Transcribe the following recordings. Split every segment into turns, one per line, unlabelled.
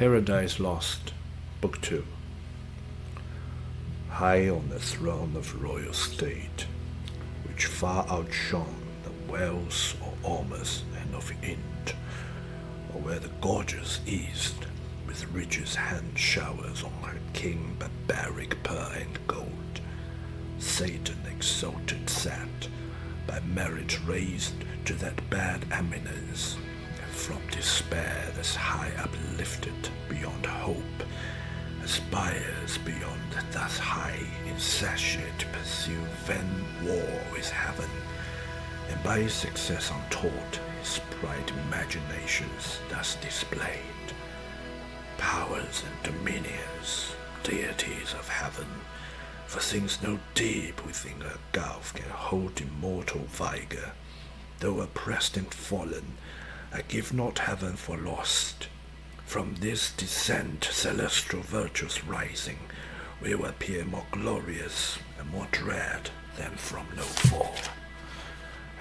Paradise Lost, Book 2. High on the throne of royal state, which far outshone the wells of Ormus and of Int, or where the gorgeous East, with riches hand showers on her king barbaric pearl and gold, Satan exalted sat, by merit raised to that bad eminence, and from despair that's high uplifted beyond hope, aspires beyond thus high insatiate to pursue vain war with heaven, and by his success untaught his bright imaginations thus displayed. Powers and dominions, deities of heaven, for things no deep within a gulf can hold immortal vigor. Though oppressed and fallen, I give not heaven for lost. From this descent celestial virtues rising will appear more glorious and more dread than from no fall,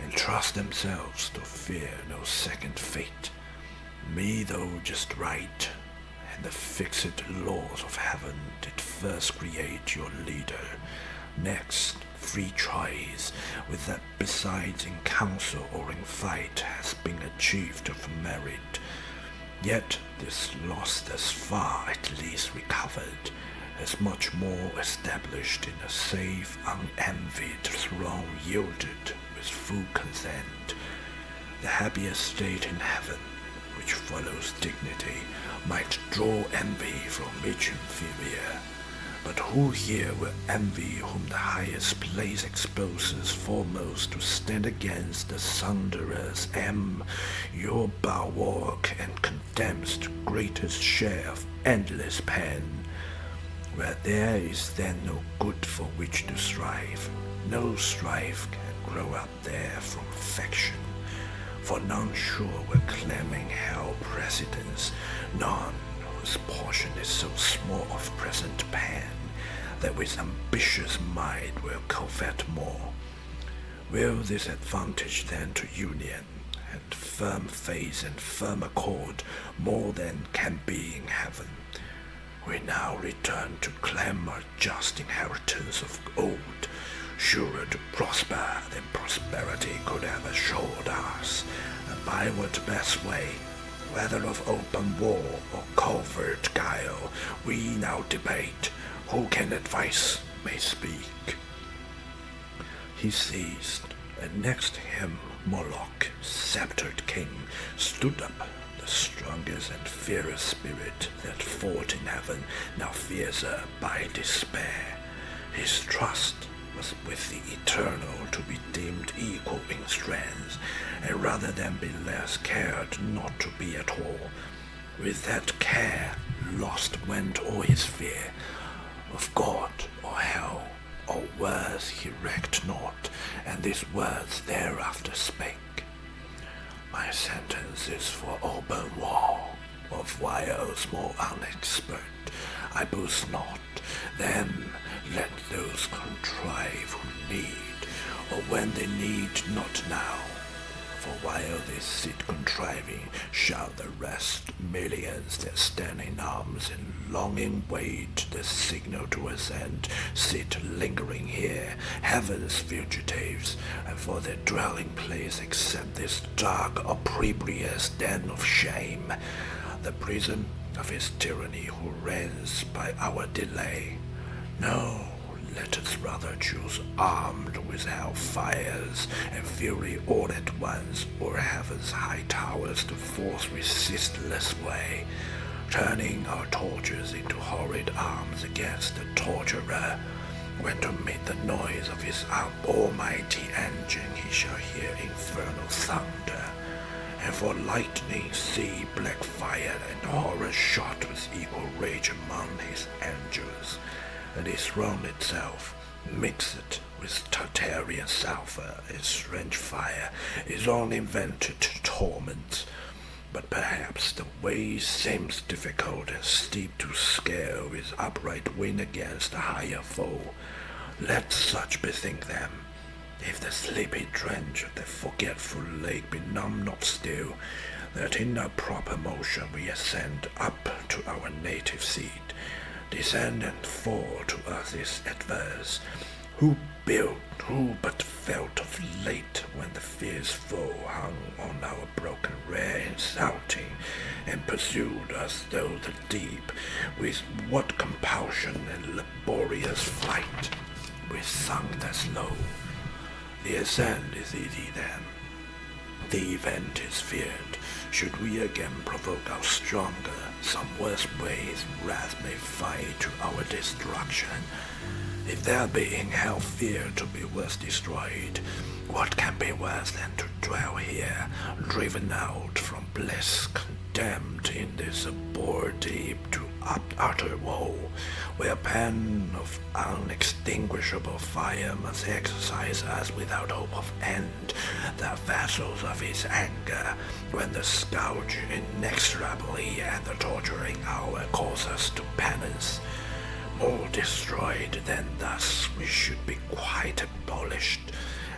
and trust themselves to fear no second fate. Me though just right, and the fixed laws of heaven did first create your leader, next free choice, with that besides in council or in fight has been achieved of merit. Yet this loss thus far at least recovered, as much more established in a safe, unenvied throne yielded with full consent. The happiest state in heaven, which follows dignity, might draw envy from each inferior. But who here will envy whom the highest place exposes foremost to stand against the sunderer's your bulwark, and condemns to greatest share of endless pain? Where there is then no good for which to strive, no strife can grow up there from affection. For none sure will claiming hell precedence, none whose portion is so small of present pain, that with ambitious mind will covet more. Will this advantage then to union, and firm faith and firm accord, more than can be in heaven? We now return to claim our just inheritance of old, surer to prosper than prosperity could have assured us, and by what best way, whether of open war or covert guile, we now debate. Who can advise may speak. He ceased, and next him Moloch, sceptred king, stood up, the strongest and fiercest spirit that fought in heaven, now fiercer by despair. His trust was with the eternal, to be deemed equal in strength, and rather than be less cared not to be at all. With that care lost went all his fear, of God or hell or words he recked not, and these words thereafter spake. My sentence is for open war, of wiles more unexpert I boast not. Then let those contrive who need, or when they need not now. For while they sit contriving, shall the rest, millions that stand in arms and longing wait the signal to ascend, sit lingering here, heaven's fugitives, and for their dwelling place accept this dark, opprobrious den of shame, the prison of his tyranny who reigns by our delay. No, let us rather choose armed with hellfires and fury all at once, o'er heaven's high towers to force resistless way, turning our tortures into horrid arms against the torturer. When to meet the noise of his almighty engine he shall hear infernal thunder, and for lightning see black fire and horror shot with equal rage among his angels, and his throne itself, mixed with Tartarian sulphur and strange fire, is all invented to torment. But perhaps the way seems difficult and steep to scale with upright win against a higher foe. Let such bethink them. If the sleepy drench of the forgetful lake be numb not still, that in a proper motion we ascend up to our native seat, descend and fall to earth is adverse. Who built, who but felt of late when the fierce foe hung on our broken rear insulting, and pursued us though the deep, with what compulsion and laborious flight, we sunk as low. The ascent is easy then, the event is feared. Should we again provoke our stronger, some worse ways wrath may fight to our destruction. If there be in hell fear to be worse destroyed, what can be worse than to dwell here, driven out from bliss, condemned in this abhorred deep to utter woe, where a pen of unextinguishable fire must exercise us without hope of end, the vessels of his anger, when the scourge inexorably and the torturing hour calls us to penance. More destroyed than thus, we should be quite abolished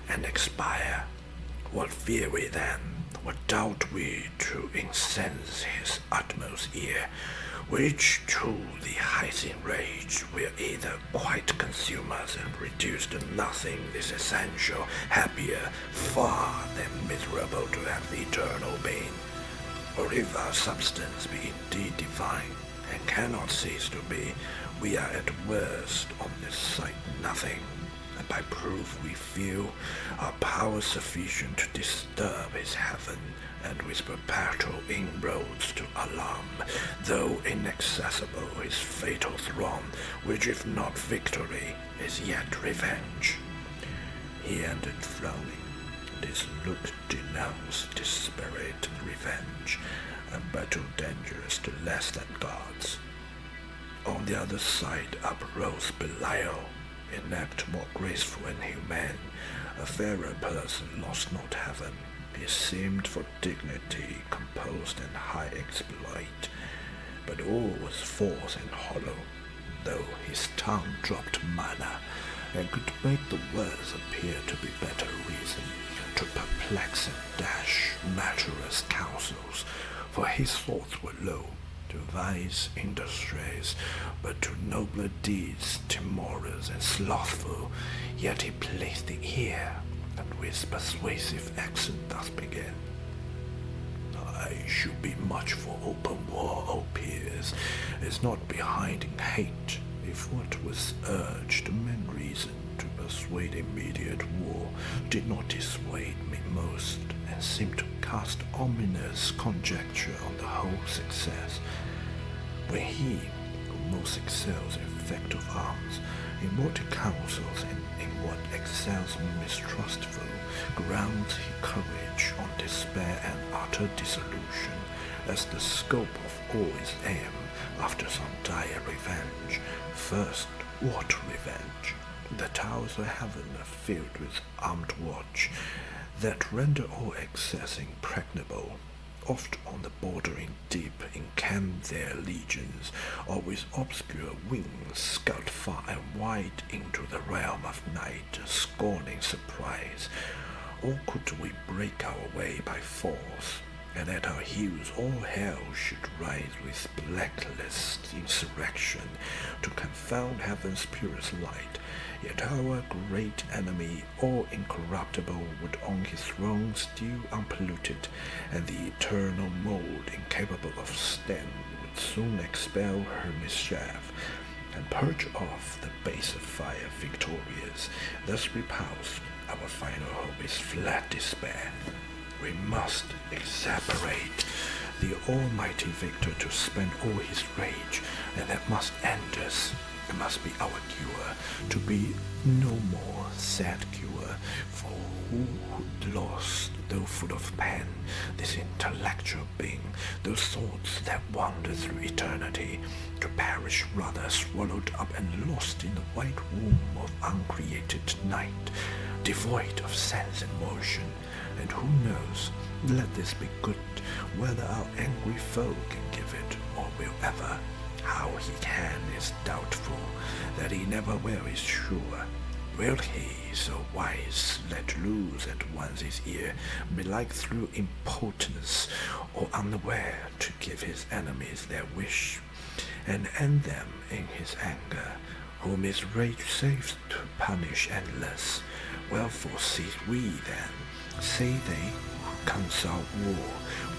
and expire. What fear we then? What doubt we to incense his utmost ear, which to the hissing rage will either quite consume us and reduce to nothing this essential, happier far than miserable to have eternal being. Or if our substance be indeed divine, and cannot cease to be, we are at worst on this sight nothing, and by proof we feel our power sufficient to disturb his heaven, and with perpetual inroads to alarm, though inaccessible, his fatal throne, which if not victory, is yet revenge. He ended frowning, and his look denounced desperate revenge, a battle dangerous to less than gods. On the other side uprose Belial, inept, more graceful and humane, a fairer person lost not heaven. He seemed for dignity composed and high exploit, but all was false and hollow, though his tongue dropped manna, and could make the words appear to be better reason, to perplex and dash matterless counsels, for his thoughts were low, to vice industries, but to nobler deeds timorous and slothful. Yet he placed the ear, and with persuasive accent thus began. I should be much for open war, O peers, is not behind in hate, if what was urged men reason to persuade immediate war did not dissuade me most, and seemed to cast ominous conjecture on the whole success. When he, who most excels in effect of arms, in what he counsels and in what excels mistrustful, grounds he courage on despair and utter dissolution, as the scope of all his aim, after some dire revenge. First, what revenge? The towers of heaven are filled with armed watch, that render all access impregnable. Oft on the bordering deep encamp their legions, or with obscure wings scout far and wide into the realm of night, scorning surprise. Or could we break our way by force, and at our heels all hell should rise with blacklist insurrection to confound heaven's purest light, yet our great enemy, all incorruptible, would on his throne still unpolluted, and the eternal mold incapable of stand would soon expel her mischief, and purge off the baser fire victorious. Thus repulsed, our final hope is flat despair. We must exasperate the almighty victor to spend all his rage, and that must end us. It must be our cure, to be no more sad cure, for who would lost, though full of pain, this intellectual being, those thoughts that wander through eternity, to perish rather swallowed up and lost in the white womb of uncreated night, devoid of sense and motion. And who knows, let this be good, whether our angry foe can give it, or will ever. How he can is doubtful, that he never will is sure. will he, so wise, let loose at once his ear, belike through impotence, or unaware, to give his enemies their wish, and end them in his anger, whom his rage saves to punish endless? Wherefore see we then, say they who consult war,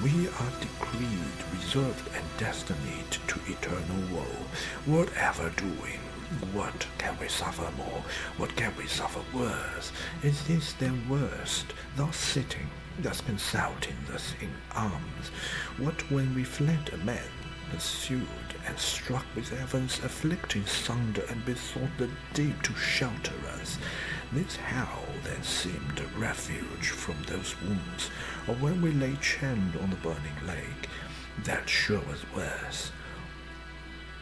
we are decreed, reserved, and destined to eternal woe. Whatever doing, what can we suffer more? What can we suffer worse? Is this then worst, thus sitting, thus consulting, thus in arms? What when we fled a man, pursued and struck with heaven's afflicting thunder, and besought the deep to shelter us? This hell then seemed a refuge from those wounds, or when we lay chained on the burning lake, that sure was worse.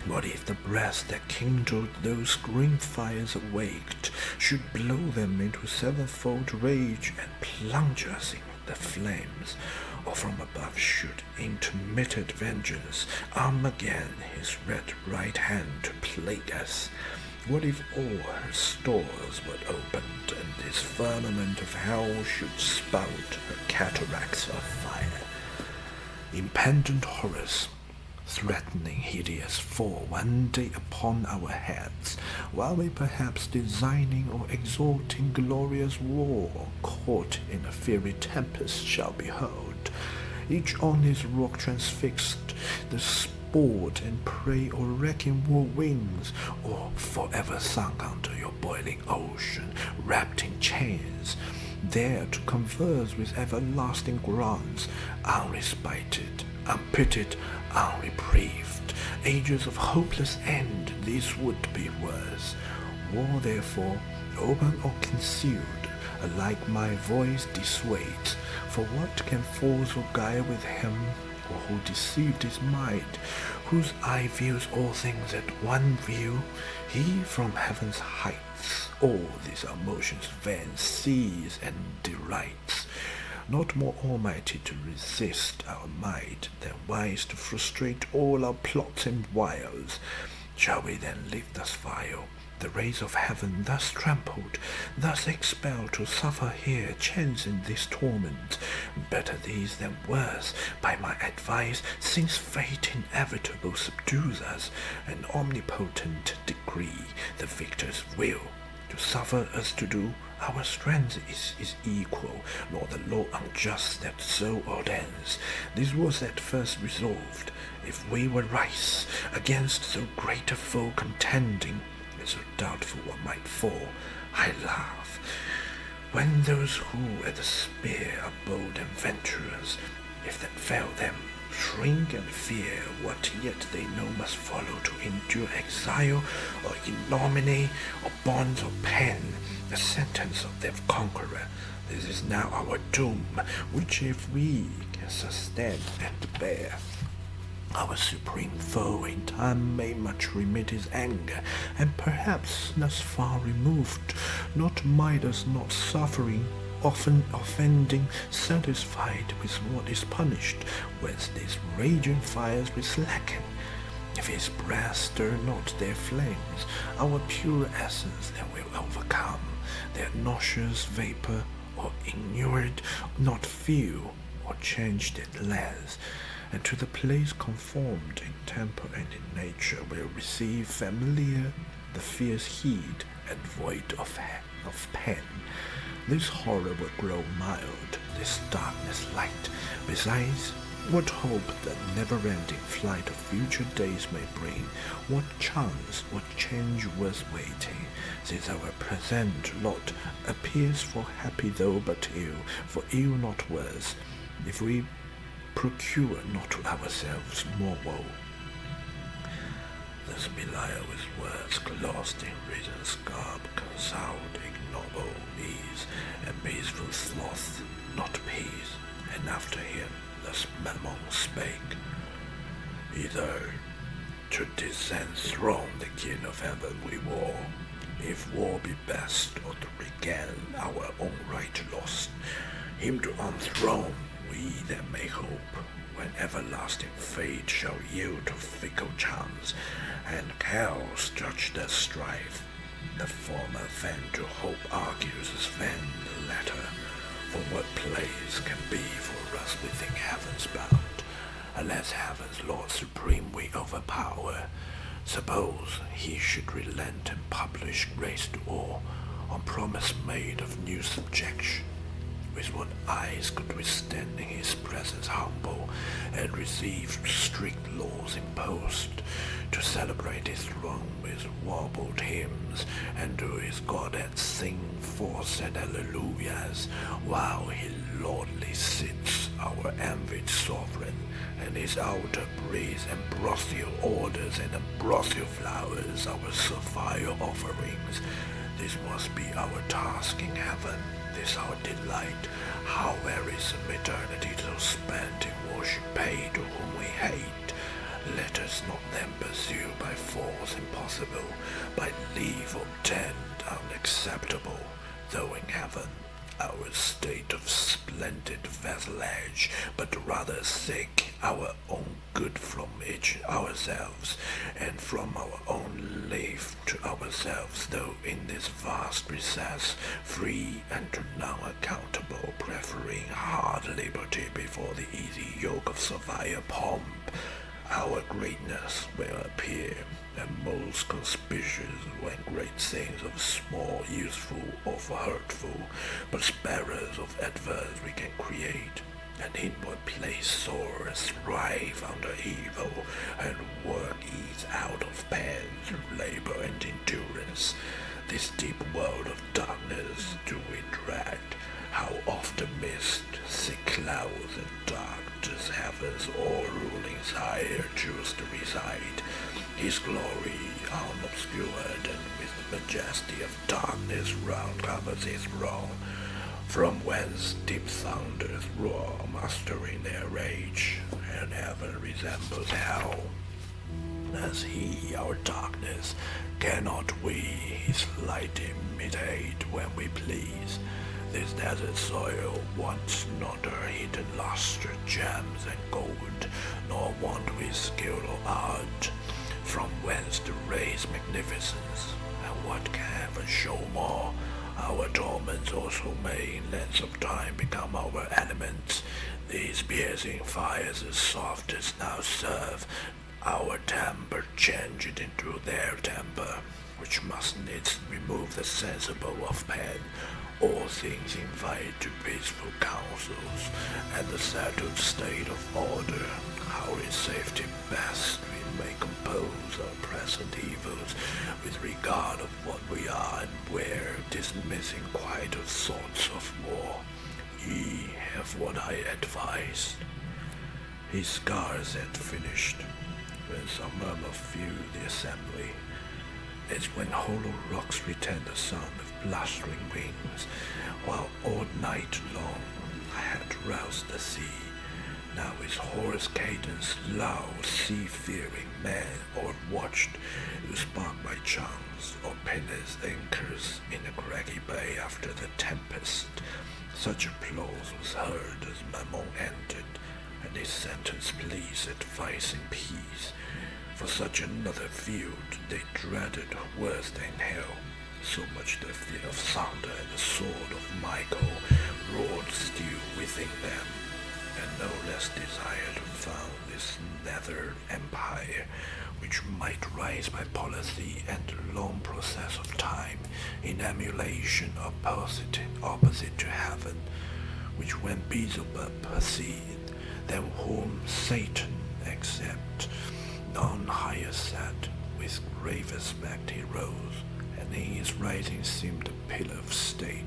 What if the breast that kindled those green fires awaked should blow them into sevenfold rage and plunge us in the flames? Or from above should intermitted vengeance arm again his red right hand to plague us? What if all her stores were opened, and this firmament of hell should spout her cataracts of fire? Impendent horrors, threatening hideous fall one day upon our heads, while we perhaps designing or exalting glorious war, caught in a fiery tempest shall behold, each on his rock transfixed, the sport and prey or wrecking war wings, or forever sunk under your boiling ocean, wrapped in chains, there to converse with everlasting grants, unrespited, unpitied, unreprieved. Ages of hopeless end, these would be worse. War, therefore, open or concealed, alike my voice dissuades. For what can force or guile with him, or who deceived his mind, whose eye views all things at one view? He from heaven's heights all these our motions vain sees and delights, not more almighty to resist our might than wise to frustrate all our plots and wiles. Shall we then live thus vile, the rays of heaven thus trampled, thus expelled, to suffer here chance in this torment? Better these than worse, by my advice, since fate inevitable subdues us, an omnipotent decree, the victor's will, to suffer us to do. Our strength is equal, nor the law unjust that so ordains. This was at first resolved, if we were rise against so great a foe contending, and so doubtful what might fall. I laugh when those who at the spear are bold and venturous, if that fail them, shrink and fear what yet they know must follow, to endure exile or ignominy or bonds or pen, the sentence of their conqueror. This is now our doom, which if we can sustain and bear, our supreme foe in time may much remit his anger, and perhaps thus far removed, not Midas, not suffering, often offending, satisfied with what is punished, whence these raging fires will slacken. If his breast stir not their flames, our pure essence then will overcome their nauseous vapor, or inured, not feel, or changed at length, and to the place conformed in temper and in nature will receive familiar the fierce heat and void of pain. This horror will grow mild, this darkness light. Besides, what hope the never-ending flight of future days may bring, what chance, what change worth waiting, since our present lot appears for happy though but ill, for ill not worse, if we procure not to ourselves more woe. Thus Belial with words glossed in reason's garb, consoled ignoble ease, and peaceful sloth, not peace. And after him thus Mammon spake: Either to descend throne the King of Heaven we war, if war be best, or to regain our own right lost, him to unthrone we then may hope, when everlasting fate shall yield to fickle chance, and chaos judge their strife. The former vain to hope argues as vain the latter, for what place can be for us within heaven's bound, unless heaven's Lord supreme we overpower? Suppose he should relent and publish grace to all, on promise made of new subjection, with what eyes could withstand in his presence humble, and receive strict laws imposed, to celebrate his throne with warbled hymns, and to his Godhead sing forth and alleluias, while he lordly sits, our envied sovereign, and his altar breathes ambrosial orders and ambrosial flowers, our sapphire offerings. This must be our task in heaven, this our delight. How wearisome eternity so spent in worship paid to whom we hate. Let us not then pursue by force impossible, by leave obtained unacceptable, though in heaven our state of splendid vassalage, but rather seek our own good from each ourselves, and from our own leave to ourselves, though in this vast recess, free and to none accountable, preferring hard liberty before the easy yoke of servile pomp, our greatness will appear, and most conspicuous when great things of small, useful, or hurtful, but sparrows of adverse we can create, and in what place soar, thrive under evil, and work ease out of pain through labor and endurance. This deep world of darkness do we dread, how often mist, thick clouds, and dark does heaven's all-ruling sire choose to reside, his glory unobscured, and with the majesty of darkness round covers his throne, from whence deep thunders roar, mastering their rage, and heaven resembles hell. As he, our darkness, cannot we his light imitate when we please? This desert soil wants not her hidden lustre, gems and gold, nor want we skill or art, from whence to raise magnificence, and what can heaven show more? Our torments also may in length of time become our elements. These piercing fires as soft as now serve our temper, change it into their temper, which must needs remove the sensible of pain. All things invite to peaceful counsels, and the settled state of order, how in safety best we may compose our present evils, with regard of what we are and where, dismissing quite of thoughts of war. Ye have what I advised. His scarce had finished, when some murmur filled the assembly, as when hollow rocks retain the sound of blustering wings, while all night long I had roused the sea. Now his hoarse cadence loud, sea-fearing man, or watched, who spark by chance, or pinnace anchors in a craggy bay after the tempest. Such applause was heard as Mammon entered, and his sentence pleased, advising peace. For such another field they dreaded worse than hell, so much the fear of thunder and the sword of Michael roared still within them, and no less desired to found this nether empire, which might rise by policy and the long process of time, in emulation opposite to heaven, which when Beelzebub perceived, than whom Satan accept, none higher sat, with grave aspect he rose, and in his rising seemed a pillar of state.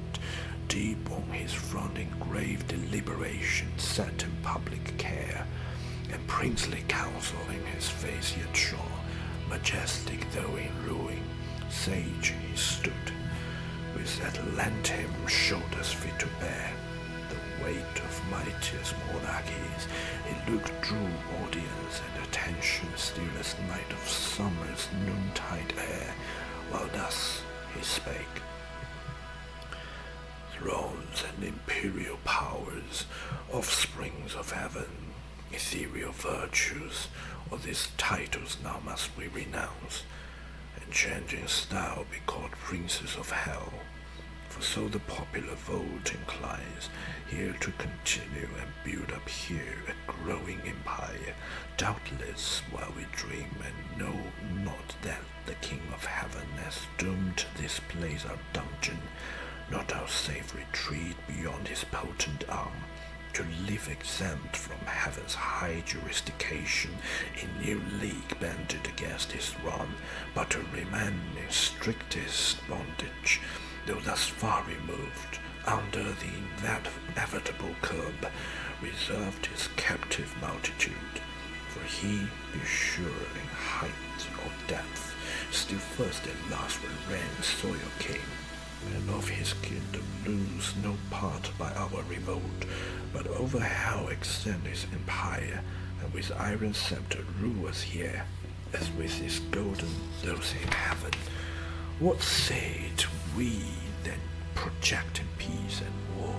Deep on his front in grave deliberation set in public care, and princely counsel in his face yet shone. Majestic though in ruin, sage he stood, with Atlantean shoulders fit to bear the weight of mightiest monarchies. He looked drew audience and attention still as night of summer's noontide air, while thus he spake. Thrones and imperial powers, offsprings of heaven, ethereal virtues, all these titles now must we renounce. and changing style be called princes of hell. For so the popular vote inclines, here to continue and build up here a growing empire, doubtless while we dream and know not that the King of Heaven has doomed this place our dungeon, not our safe retreat beyond his potent arm, to live exempt from heaven's high jurisdiction in new league banded against his wrong, but to remain in strictest bondage, though thus far removed, under the inevitable curb, reserved his captive multitude. For he, be sure in height or depth, still first and last will reign soil king, and of his kingdom lose no part by our revolt, but over hell extend his empire, and with iron scepter rule us here, as with his golden those in heaven. What say to we then projecting peace and war?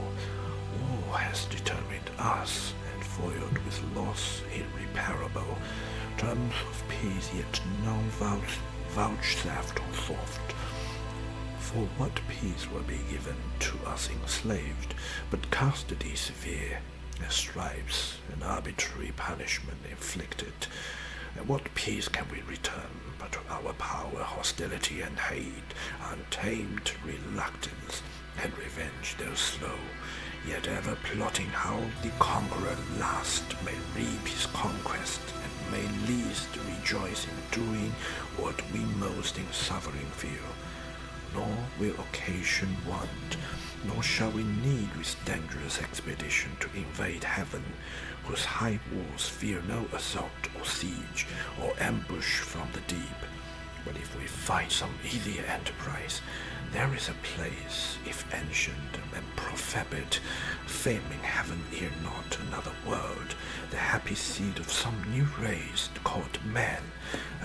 War has determined us, and foiled with loss irreparable, terms of peace yet none vouchsafed or soft. For what peace will be given to us enslaved, but custody severe, and stripes and arbitrary punishment inflicted? And what peace can we return but to our power, hostility, and hate, untamed reluctance, and revenge though slow, yet ever plotting how the conqueror last may reap his conquest, and may least rejoice in doing what we most in suffering feel? Nor will occasion want, nor shall we need with dangerous expedition to invade heaven, whose high walls fear no assault or siege or ambush from the deep. But if we find some easier enterprise, there is a place, if ancient and prophetic, fame in heaven ere not another world, the happy seed of some new race called man,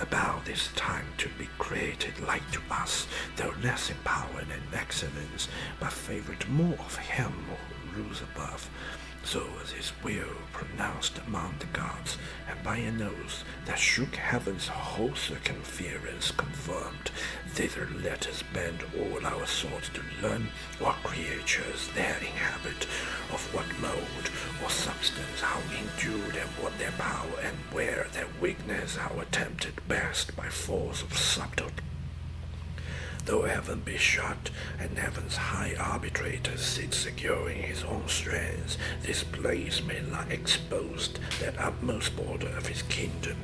about this time to be created like to us, though less in power and excellence, but favored more of him who rules above, so as his will pronounced among the gods, and by an oath that shook heaven's whole circumference confirmed, thither let us bend all our thoughts to learn what creatures there inhabit, of what mode or substance, how endued and what their power, and where their weakness, how attempted best by force of subtle. Though heaven be shut, and heaven's high arbitrator sits secure in his own strength, this place may lie exposed, that utmost border of his kingdom,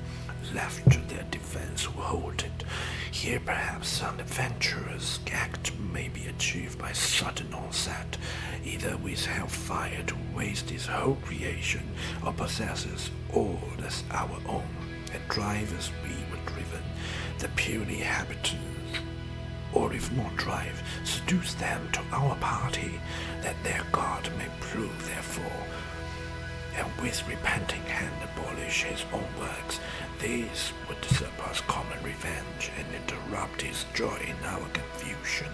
left to their defense who hold it. Here perhaps some adventurous act may be achieved by sudden onset, either with hellfire to waste his whole creation, or possesses all as our own, and drive as we were driven, the puny inhabitants, or if not drive, seduce them to our party, that their God may prove their fall, and with repenting hand abolish his own works. These would surpass common revenge, and interrupt his joy in our confusion,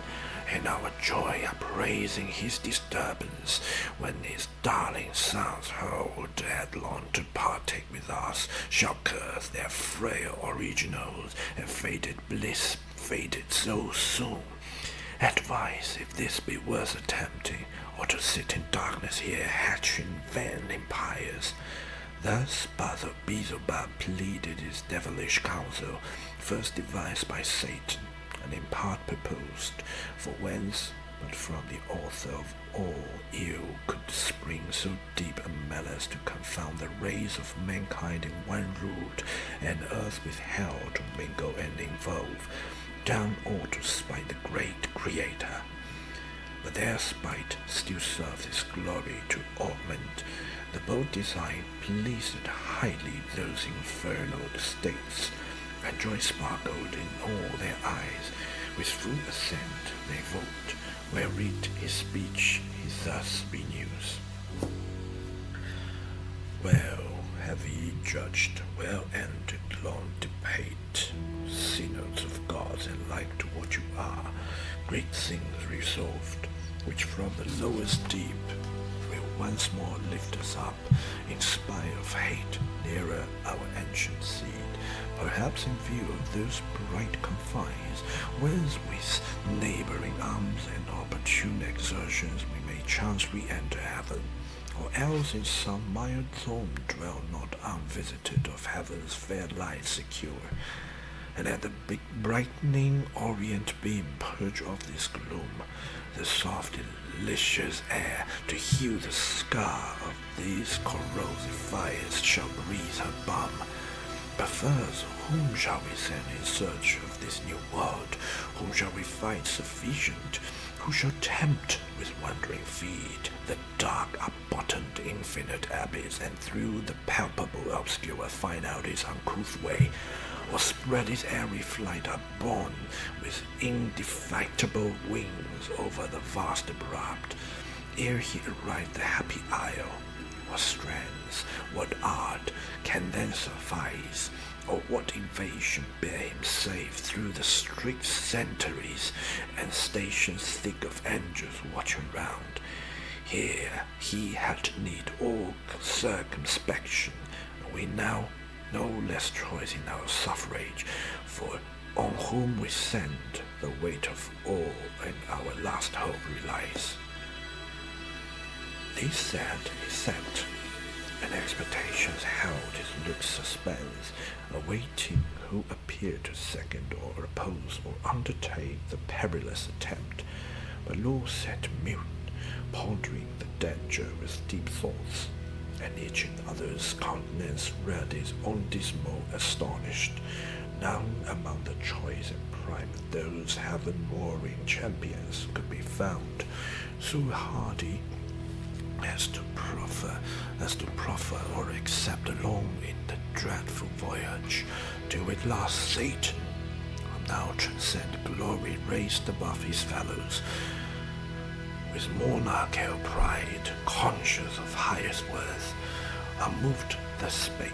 and our joy upraising his disturbance, when his darling sons hurled headlong to partake with us, shall curse their frail originals, and faded bliss faded so soon. Advise if this be worth attempting, or to sit in darkness here hatching vain empires. Thus Beelzebub pleaded his devilish counsel, first devised by Satan, and in part proposed, for whence but from the author of all ill could spring so deep a malice to confound the race of mankind in one root, and earth with hell to mingle and involve, down all to spite the great Creator. But their spite still serves his glory to augment. The bold design pleased highly those infernal states, and joy sparkled in all their eyes. With full assent they vote, where read his speech he thus renews. Well have ye judged, well ended long debate, synods of gods and like to what you are, great things resolved, which from the lowest deep will once more lift us up, in spite of hate, nearer our ancient seed, perhaps in view of those bright confines, whence with neighboring arms and opportune exertions we may chance re-enter heaven, or else in some mild zone dwell not unvisited of heaven's fair light secure, and at the big brightening orient beam purge of this gloom, the soft delicious air to heal the scar of these corrosive fires shall breathe her balm. But first, whom shall we send in search of this new world? Whom shall we find sufficient? Who shall tempt with wandering feet the dark, unbottomed infinite abyss, and through the palpable obscure find out its uncouth way, or spread its airy flight upborne with indefatigable wings over the vast abrupt, ere he arrive the happy isle? What strands, what art can then suffice, or what invasion bear him safe through the strict centuries and stations thick of angels watching round? Here he had need all circumspection, and we now no less choice in our suffrage, for on whom we send the weight of all and our last hope relies. This said, he sat, and expectations held his looks suspense, awaiting who appeared to second or oppose or undertake the perilous attempt. But Law sat mute, pondering the danger with deep thoughts, and each in other's countenance read his own dismal astonished. None among the choice and prime of those heaven-warring champions could be found so hardy as to proffer or accept along in the dreadful voyage, till at last Satan, who now transcended glory, raised above his fellows, with monarchical pride, conscious of highest worth, unmoved thus spake: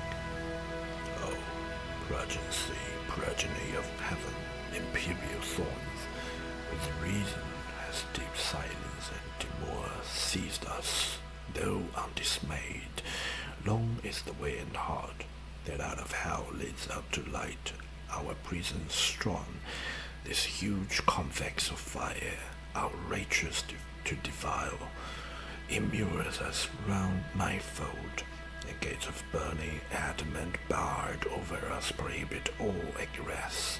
O progeny of heaven, imperial thorns, with reason has deep silence and demur seized us, though undismayed. Long is the way and hard that out of hell leads up to light, our prisons strong, this huge convex of fire, outrageous to defile, immures us round ninefold. The gates of burning adamant barred over us prohibit all egress.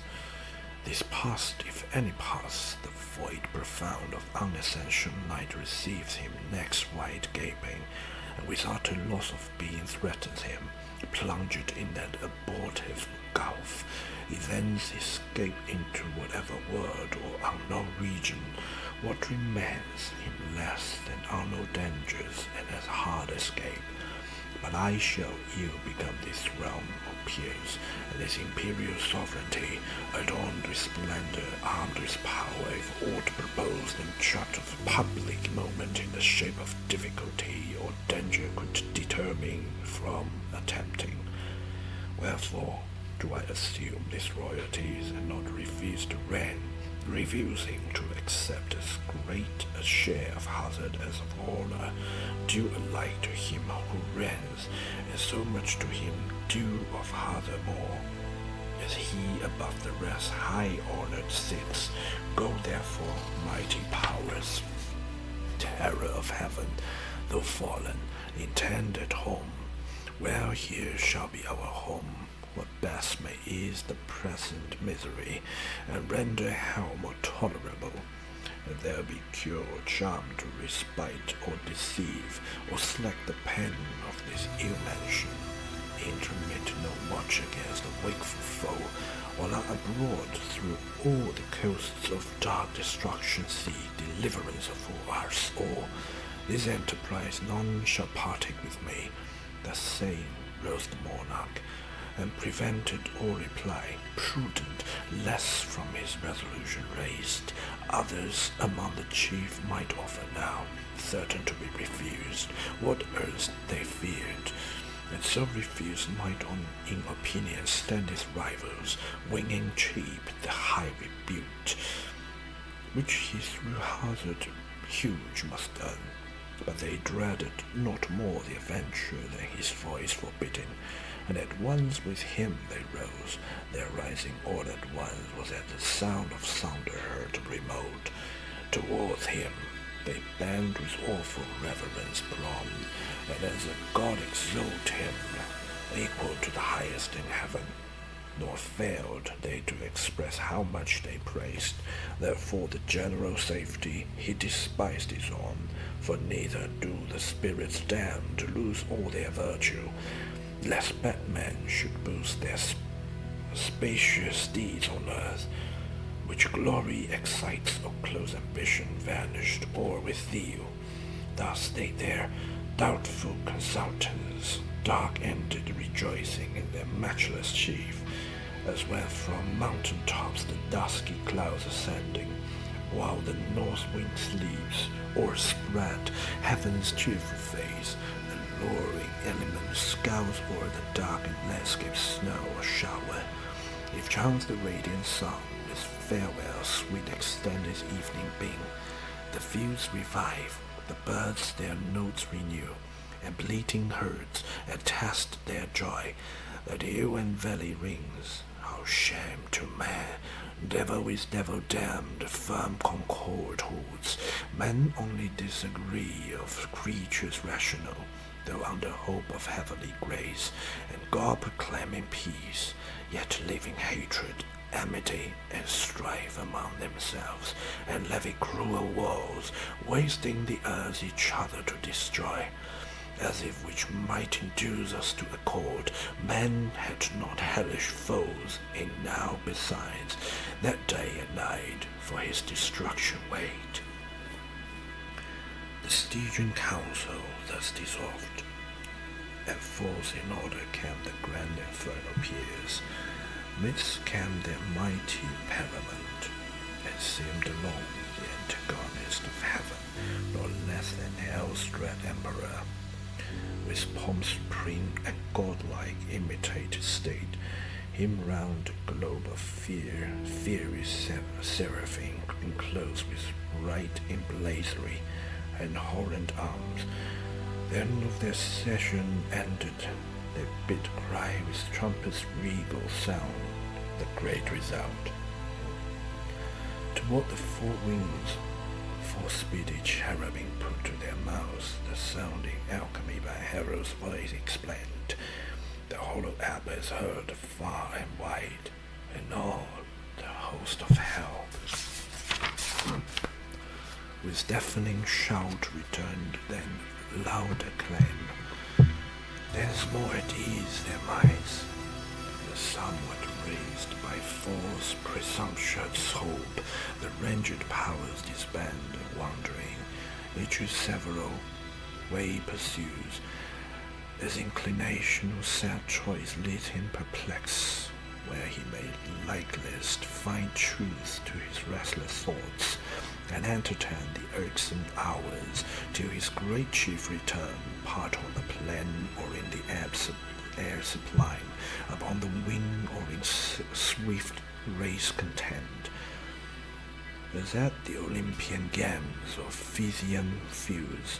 This past, if any pass, the void profound of unessential night receives him next wide gaping, and with utter loss of being threatens him, plunged in that abortive gulf. He thence escape into whatever world or unknown region. What remains him less than unknown dangers and as hard escape? But I shall ill become this realm of peers, and this imperial sovereignty, adorned with splendor, armed with power, if aught proposed and judged of public moment in the shape of difficulty or danger could deter me from attempting. Wherefore do I assume these royalties and not refuse to reign, refusing to accept as great a share of hazard as of honor, due alike to him who reigns, and so much to him due of hazard more, as he above the rest high honored sits. Go therefore, mighty powers, terror of heaven, though fallen, intend at home. Well, here shall be our home, what best may ease the present misery, and render hell more tolerable. If there be cure or charm to respite or deceive, or slack the pen of this ill mansion, intermit no watch against the wakeful foe, while I abroad through all the coasts of dark destruction see deliverance of all us all. This enterprise none shall partake with me. Thus saying rose the monarch, and prevented all reply, prudent, less from his resolution raised. Others among the chief might offer now, certain to be refused, what erst they feared, and so refused might on in opinion stand his rivals, winging cheap the high rebuke, which he through hazard huge must earn. But they dreaded not more the adventure than his voice forbidding, and at once with him they rose. Their rising all at once was as the sound of thunder heard remote. Towards him they bend with awful reverence prompt, and as a god exalt him, equal to the highest in heaven. Nor failed they to express how much they praised. Therefore the general safety he despised his own, for neither do the spirits damn to lose all their virtue, lest bad men should boast their spacious deeds on earth, which glory excites or close ambition vanished or with zeal. Thus they their doubtful consultants dark-ended rejoicing in their matchless chief, as when from mountain tops the dusky clouds ascending, while the north wind sleeps, or spread heaven's cheerful face, the luring element scowls o'er the darkened landscape snow or shower. If chance the radiant sun with farewell sweet extend his evening beam, the fields revive, the birds their notes renew, and bleating herds attest their joy, that hill and valley rings. How shame to man, devil with devil damned, firm concord holds. Men only disagree of creatures rational, though under hope of heavenly grace, and God proclaiming peace, yet living hatred, amity, and strife among themselves, and levy cruel wars, wasting the earth each other to destroy. As if which might induce us to accord, man had not hellish foes, and now besides, that day and night for his destruction wait. The Stygian council thus dissolved, and forth in order came the grand infernal peers. Midst came their mighty parliament, and seemed alone the antagonist of heaven, nor less than hell's dread emperor. With pomp supreme and godlike imitated state, him round a globe of fiery seraphim enclosed with bright emblazery and horrent arms. Then of their session ended, they bid cry with trumpet's regal sound, the great result. Toward the four winds, four speedy cherubim put to their mouths the sounding alchemy by herald's voice explained. The hollow air is heard far and wide, and all the host of hell with deafening shout returned, then loud acclaim. Thence more at ease their minds, the somewhat raised by false presumptuous hope, the ranged powers disband and wandering, each his several way pursues. His inclination of sad choice leads him perplex, where he may likeliest find truth to his restless thoughts, and entertain the irksome hours till his great chief return, part on the plain or in the air sublime, upon the wing or in swift race contend. As at the Olympian games of Physian fields,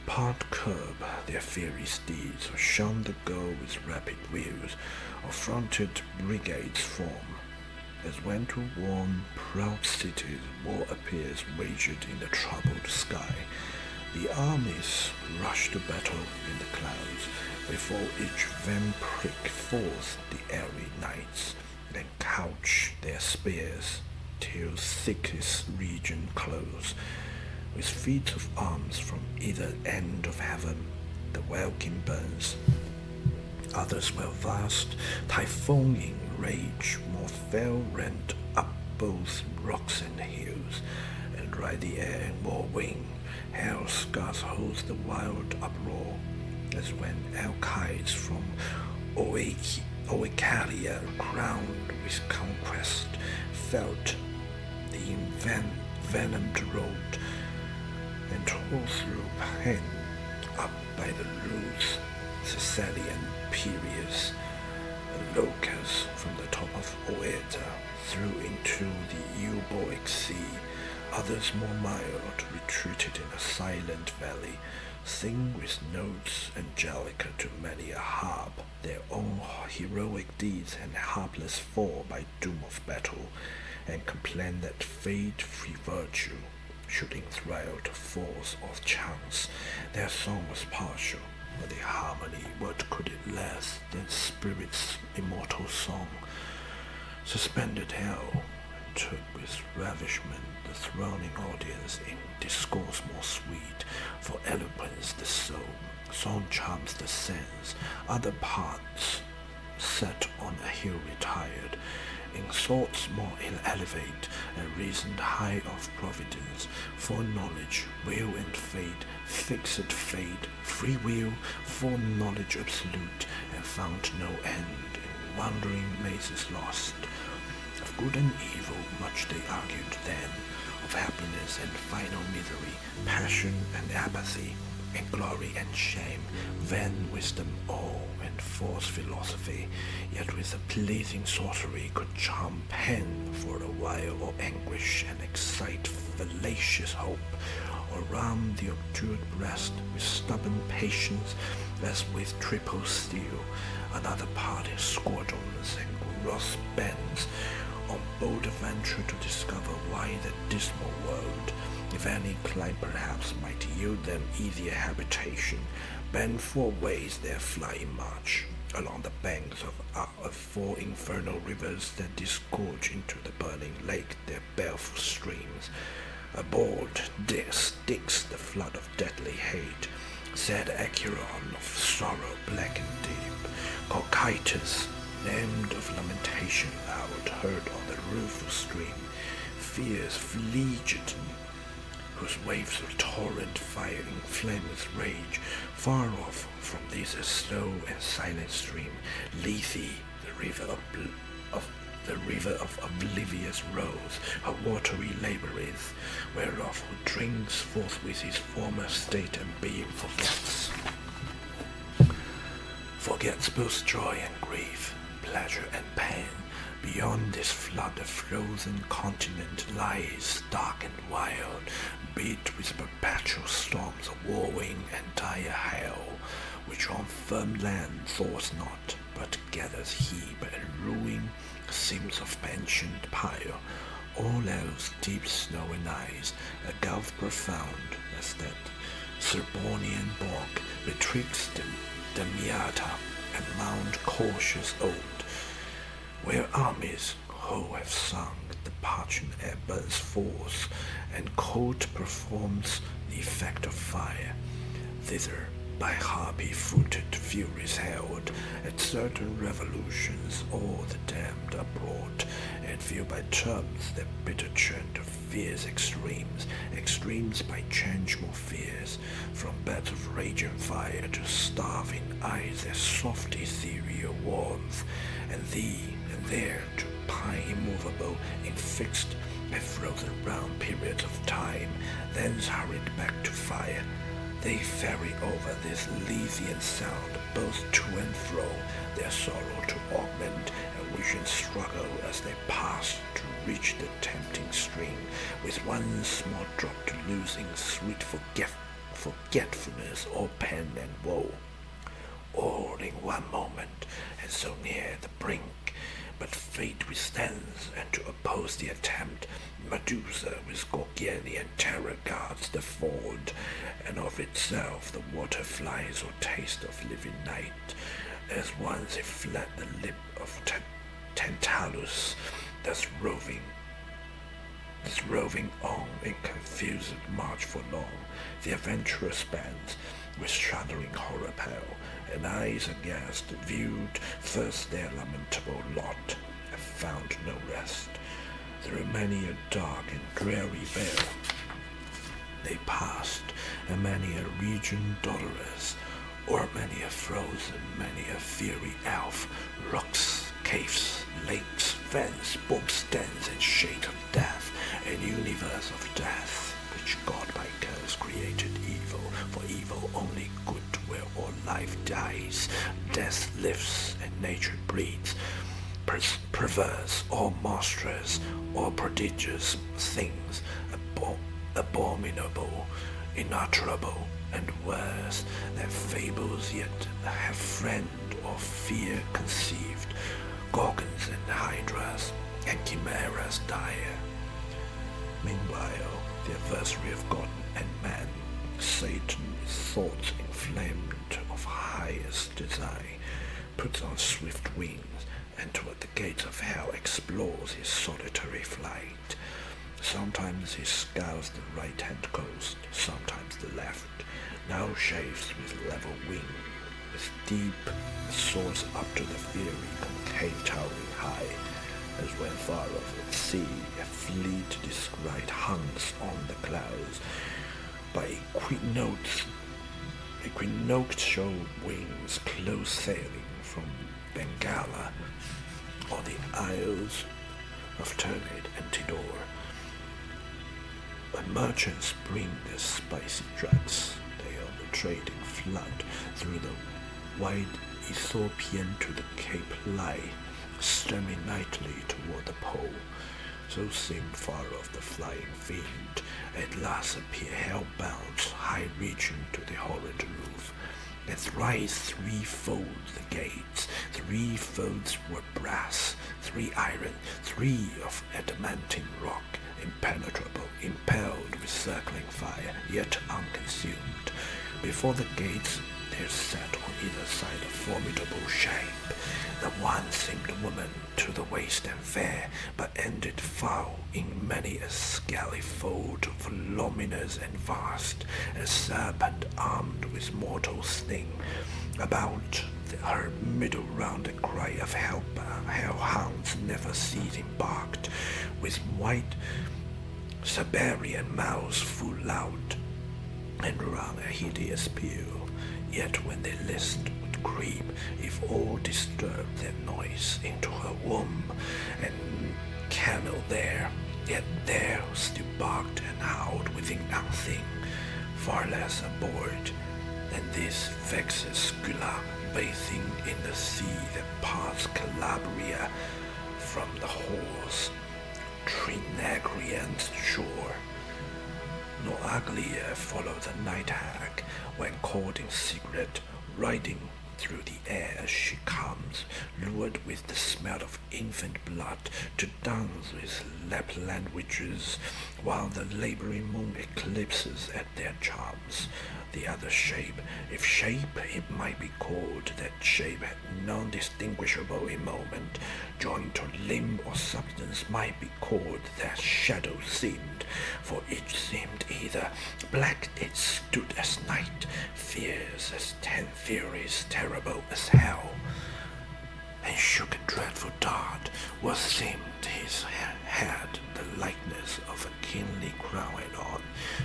part curb their fiery steeds, or shun the goal with rapid wheels, or fronted brigades form, as when to warn proud cities war appears wagered in the troubled sky. The armies rush to battle in the clouds, before each van prick forth the airy nights, and couch their spears till thickest region close. With feats of arms from either end of heaven, the welkin burns. Others will vast, typhoning rage, more fell rent up both rocks and hills, and ride the air in war wing. Hell scarce holds the wild uproar, as when Alcides from Oicalia, crowned with conquest, felt the envenomed road, and tore through pain up by the loose Thessalian Piraeus, and Locus from the top of Oeta through into the Euboic Sea. Others more mild retreated in a silent valley, sing with notes angelica to many a harp their own heroic deeds and hapless fall by doom of battle, and complain that fate-free virtue should enthrall to force or chance. Their song was partial, but the harmony, what could it less than spirit's immortal song? Suspended hell, and took with ravishment the thronging audience in discourse more sweet, for eloquence the soul, song charms the sense, other parts set on a hill retired, in thoughts more elevate, and reasoned high of providence, foreknowledge, will and fate, fixed fate, free will, foreknowledge absolute, and found no end, in wandering mazes lost. Of good and evil much they argued then, of happiness and final misery, passion and apathy, and glory and shame, vain wisdom, awe, and false philosophy, yet with a pleasing sorcery could charm pen for a while, or anguish and excite fallacious hope, or ram the obdurate breast with stubborn patience, as with triple steel. Another part in squadrons and gross bands, on bold adventure to discover why that dismal world, if any climb perhaps, might yield them easier habitation, bend four ways their flying march, along the banks of four infernal rivers that disgorge into the burning lake their baleful streams. Aboard Styx the flood of deadly hate, sad Acheron of sorrow black and deep, Cocytus, named of lamentation loud, heard on the rueful stream, fierce Phlegeton, whose waves of torrent fire inflame with rage, far off from this a slow and silent stream, Lethe, the river of oblivious rose, her watery labyrinth, whereof who drinks forthwith his former state and being forgets both joy and grief, pleasure and pain. Beyond this flood a frozen continent lies, dark and wild, beat with perpetual storms of warring and dire hail, which on firm land thaws not, but gathers heap and ruin seams of pensioned pile, all else deep snow and ice, a gulf profound as that Serbonian bog betwixt the Miata and Mount Cautious old, where armies whole have sunk, the parching air burns forth, and cold performs the effect of fire. Thither by harpy-footed furies held, at certain revolutions all the damned are brought, and feel by terms their bitter churn to fierce extremes, extremes by change more fierce, from beds of rage and fire to starving eyes their soft ethereal warmth, and thee and there to pine immovable, infixed by frozen round periods of time, thence hurried back to fire. They ferry over this Lethean sound, both to and fro, their sorrow to augment, and wish and struggle as they pass to reach the tempting stream, with one small drop to losing sweet forgetfulness, all pain and woe, all in one moment, and so near the brink. But fate withstands, and to oppose the attempt, Medusa with Gorgian terror guards the ford, and of itself the water flies or taste of living night, as once it fled the lip of Tantalus, thus roving on in confused march for long, the adventurous bands with shuddering horror pale, and eyes aghast viewed first their lamentable lot, and found no rest. Through many a dark and dreary vale they passed, and many a region dolorous, o'er many a frozen, many a fiery elf, rocks, caves, lakes, fens, books, dens, and shade of death, an universe of death, which God by curse created evil, for evil only good where all life dies, death lives, and nature breeds, perverse, or monstrous, or prodigious things, abominable, unutterable, and worse, that fables yet have friend or fear conceived, gorgons and hydras, and chimeras dire. Meanwhile, the adversary of God and man, Satan, with thoughts inflamed of highest design, puts on swift wings, and toward the gates of hell explores his solitary flight. Sometimes he scales the right-hand coast, sometimes the left, now shaves with level wing, with deep soars up to the fiery concave towering high, as when far off at sea a fleet disquiet hangs on the clouds, by equinoctial wings close sailing from Bengala or the Isles of Ternate and Tidor. When merchants bring their spicy drugs, they on the trading flood through the wide Ethiopian to the Cape lie, stemming nightly toward the pole. So seemed far off the flying fiend, at last appear hell-bound, high-reaching to the horrid roof. And thrice threefold the gates, three folds were brass, three iron, three of adamantine rock, impenetrable, impelled with circling fire, yet unconsumed. Before the gates there sat on either side a formidable shape. The one seemed woman to the waist and fair, but ended foul in many a scaly fold, voluminous and vast, a serpent armed with mortal sting. About her middle round a cry of hellhounds never ceasing barked, with white Siberian mouths full loud, and round a hideous peal. Yet when they list would creep, if all disturbed their noise, into her womb, and kennel there, yet there still barked and howled within nothing, far less aboard than this vexed Scylla, bathing in the sea that parts Calabria from the hoarse Trinagrian shore. No uglier follow the night hag, when caught in secret, riding through the air as she comes, lured with the smell of infant blood, to dance with Lapland witches, while the labouring moon eclipses at their charms. The other shape, if shape it might be called, that shape non-distinguishable in moment, joined to limb or substance might be called that shadow seemed, for each seemed either black it stood as night, fierce as 10 furies, terrible as hell, and shook a dreadful dart, what seemed his head the likeness of a kingly crown and on.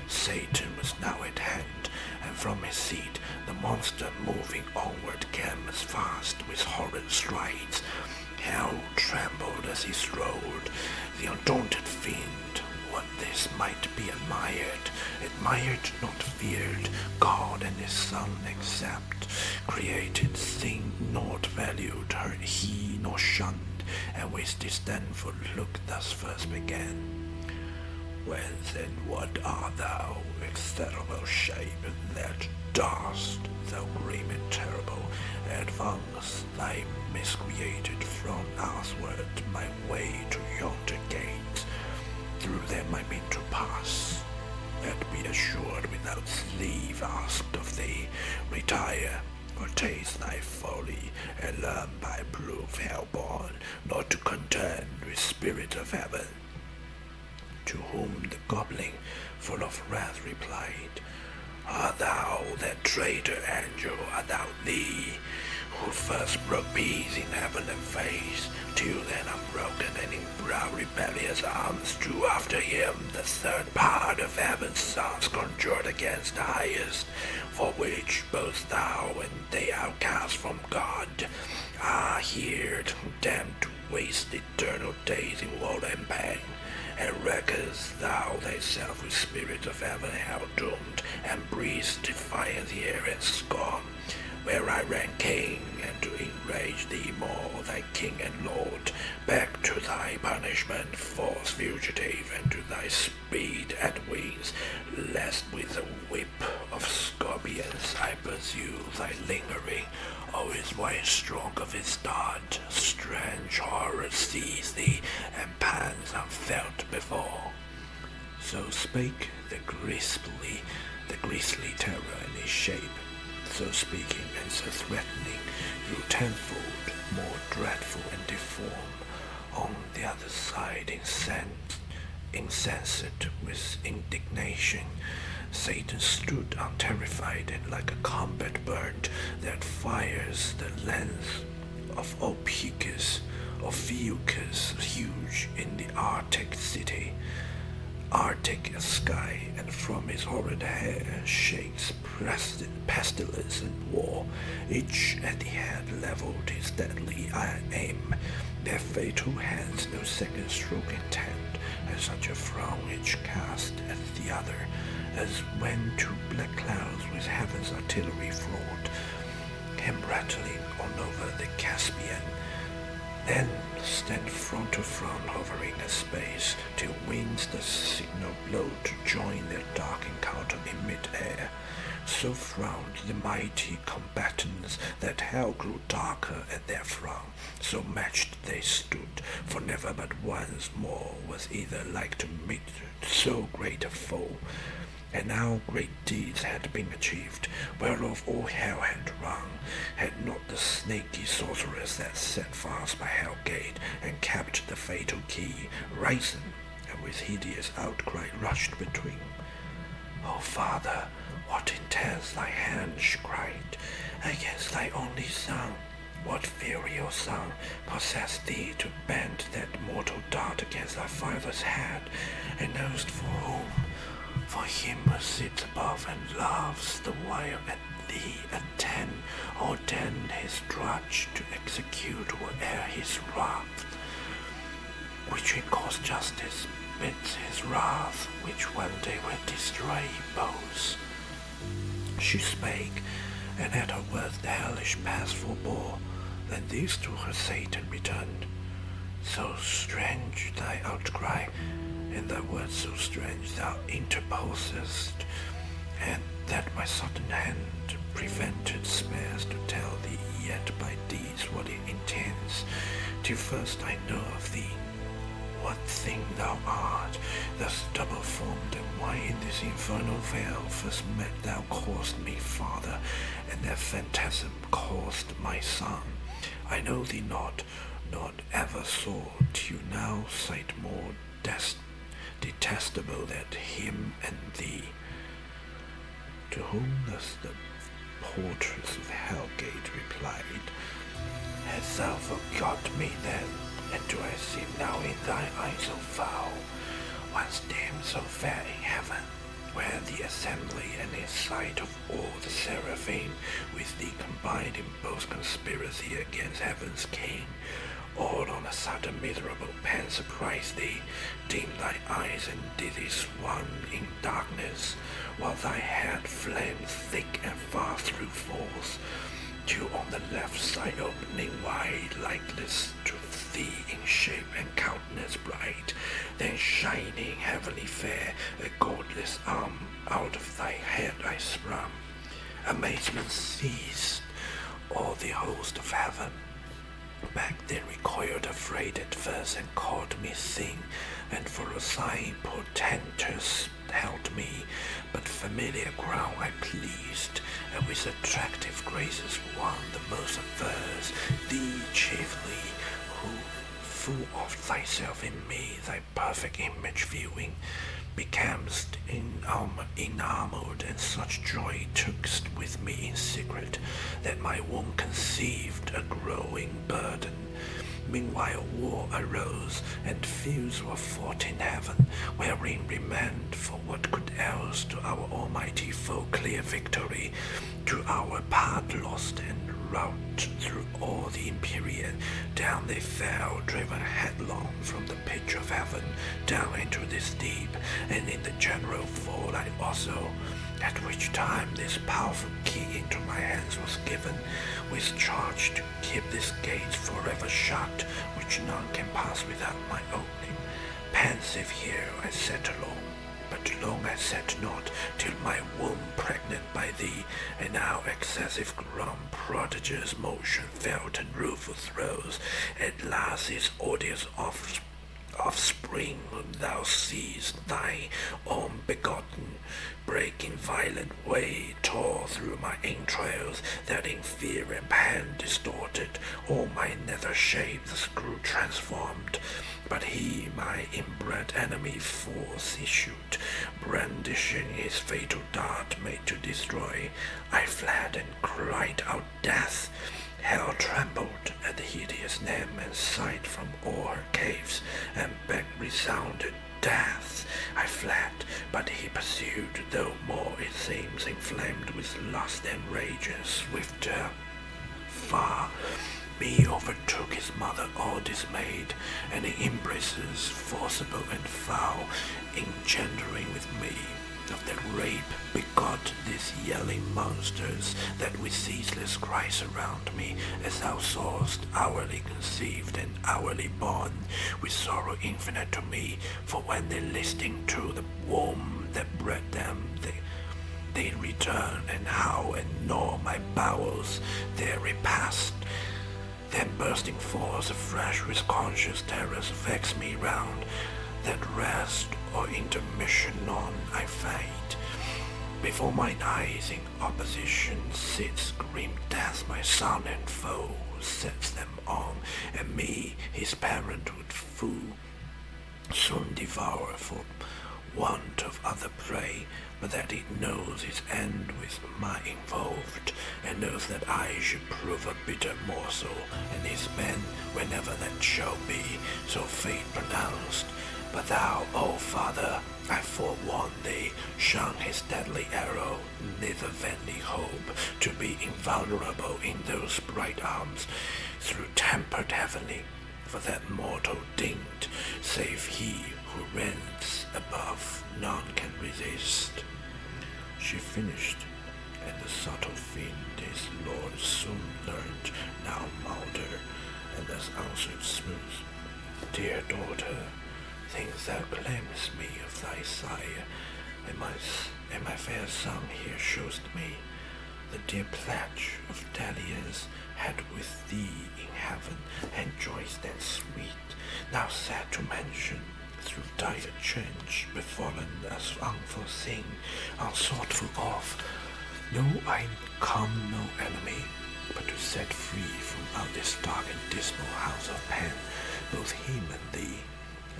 Satan was now at hand, and from his seat the monster moving onward came as fast with horrid strides. Hell trembled as he strode, the undaunted fiend. What this might be admired not feared, God and his Son except, created thing not valued, heard he nor shunned, and with disdainful look thus first began. Whence and what art thou, execrable shape, that dost, thou grim and terrible, advance thy miscreated front earthward my way to yonder gate? Through them I mean to pass, and be assured without leave asked of thee. Retire, or taste thy folly, and learn by proof hell-born, not to contend with spirit of heaven. To whom the goblin, full of wrath, replied, Art thou that traitor angel, art thou thee, who first broke peace in heaven and face, till then unbroken and in proud rebellious arms drew after him the third part of heaven's sons conjured against the highest, for which both thou and they outcast from God are here damned to waste eternal days in woe and pain. And reckest thou thyself with spirit of heaven hell doomed, and breathe defiance here and scorn, where I ran king, and to enrage thee more, thy king and lord, back to thy punishment, false fugitive, and to thy speed and wings, lest with a whip of scorpion Caspians, I pursue thy lingering, always wine strong of its start. Strange horror seize thee, and pangs unfelt before. So spake the grisly terror in his shape, so speaking and so threatening, grew tenfold more dreadful and deformed. On the other side, insensate with indignation, Satan stood unterrified and like a combat bird that fires the length of Ophiuchus huge in the Arctic city. Arctic sky, and from his horrid hair shakes pestilence and war. Each at the head leveled his deadly aim, their fatal hands no second stroke intent, and such a frown each cast at the other, as when two black clouds with heaven's artillery fraught, came rattling on over the Caspian. Then stand front to front, hovering a space, till winds the signal blow to join their dark encounter in mid-air. So frowned the mighty combatants that hell grew darker at their frown. So matched they stood, for never but once more was either like to meet so great a foe. And now great deeds had been achieved, whereof all hell had rung, had not the snaky sorceress that sat fast by hell gate and kept the fatal key, risen, and with hideous outcry rushed between. O Father, what intends thy hand, she cried, against thy only son? What fury, O son, possessed thee to bend that mortal dart against thy father's head, and knowest for whom? For him who sits above and loves the while at thee attend, ordain his drudge to execute whate'er his wrath, which in cause justice bids his wrath, which one day will destroy both. She spake, and at her words the hellish past forbore. Then these to her Satan returned. So strange thy outcry, and thy words so strange thou interposest, and that my sudden hand prevented spares to tell thee yet by deeds what it intends, till first I know of thee, what thing thou art, thus double-formed, and why in this infernal vale first met thou caused me, Father, and that phantasm caused my son. I know thee not, nor ever saw, till now sight more detestable than him and thee. To whom thus the portress of Hellgate replied, Hast thou forgot me then, and do I seem now in thine eyes so foul, once deemed so fair in heaven, where the assembly and in sight of all the seraphim with thee combined in both conspiracy against heaven's king, all on a sudden miserable pain surprised thee, dimmed thy eyes and did thee swan in darkness, while thy head flamed thick and far through forth, till on the left side opening wide, likeless to thee in shape and countenance bright, then shining heavenly fair, a godless arm out of thy head I sprung. Amazement seized all the host of heaven. Back then recoiled afraid at first, and called me thing, and for a sign portentous held me, but familiar ground I pleased, and with attractive graces won the most averse, thee chiefly, who, full of thyself in me, thy perfect image viewing, becamst enamored, and such joy tookst with me in secret, that my womb conceived a growing burden. Meanwhile war arose, and fields were fought in heaven, wherein remained, for what could else to our almighty foe clear victory, to our part lost and rout through all the empyrean, down they fell, driven headlong from the pitch of heaven, down into this deep, and in the general fall I also, at which time this powerful key into my hands was given, with charge to keep this gate forever shut, which none can pass without my opening. Pensive here I sat alone, but yet long I sat not, till my womb pregnant by thee, and now excessive groan, prodigious motion, felt and rueful throes, at last his odious offspring whom thou seest, thy own begotten, breaking violent way, tore through my entrails, that in fear and pain distorted, all my nether shapes grew transformed. But he, my inbred enemy, forth issued, brandishing his fatal dart made to destroy. I fled and cried out death. Hell trembled at the hideous name and sighed from all her caves, and back resounded death. I fled, but he pursued, though more it seems inflamed with lust and rage and swifter far. Me overtook his mother all dismayed, and in embraces forcible and foul, engendering with me of that rape begot these yelling monsters that with ceaseless cries around me, as thou sawest, hourly conceived and hourly born, with sorrow infinite to me, for when they listing to the womb that bred them, they return and howl and gnaw my bowels, their repast. Then bursting forth afresh with conscious terrors vex me round, that rest or intermission none I find. Before mine eyes in opposition sits grim death, my son and foe, sets them on, and me, his parenthood fool, soon devour for want of other prey, but that it knows its end with my involved, and knows that I should prove a bitter morsel, and his men, whenever that shall be, so fate pronounced. But thou, O Father, I forewarn thee, shun his deadly arrow, neither vainly hope to be invulnerable in those bright arms, through tempered heavenly, for that mortal dinged, save he who reigns above, none can resist. She finished, and the subtle fiend his lord soon learned, now milder, and thus answered smooth. Dear daughter, think thou claimest me of thy sire, and my fair son here showest me the dear pledge of dalliance had with thee in heaven, and joys that sweet, now sad to mention, through dire change befallen as unforeseen, unthoughtful of. Know I come no enemy, but to set free from out this dark and dismal house of pain, both him and thee,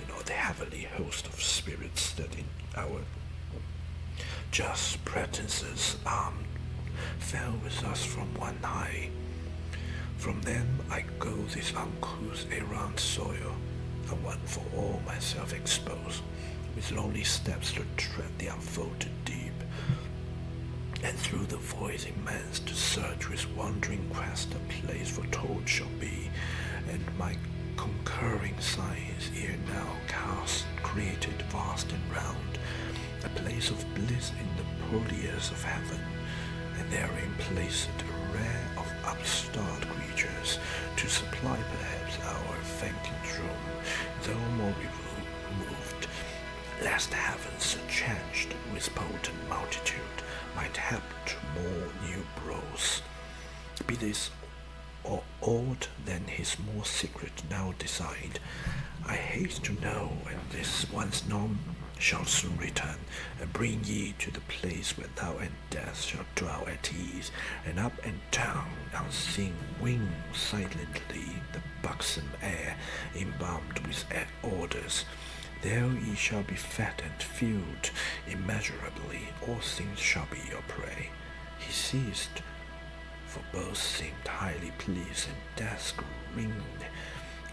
and all the heavenly host of spirits that in our just pretenses armed fell with us from one high. From them I go this uncouth errant soil, and one for all myself expose, with lonely steps to tread the unfolded deep, and through the voice immense to search with wandering quest a place foretold shall be, and my concurring signs ere now cast created vast and round, a place of bliss in the purlieus of heaven, and therein placed a rare of upstart creatures, to supply perhaps our fainting room, though more removed, lest heaven surcharged with potent multitude might hap to more new brows. Be this or aught than his more secret now decide, I haste to know, and this once known shall soon return, and bring ye to the place where thou and death shall dwell at ease, and up and down unseen wing silently the buxom air, embalmed with orders. There ye shall be fed and filled immeasurably, all things shall be your prey. He ceased, for both seemed highly pleased, and death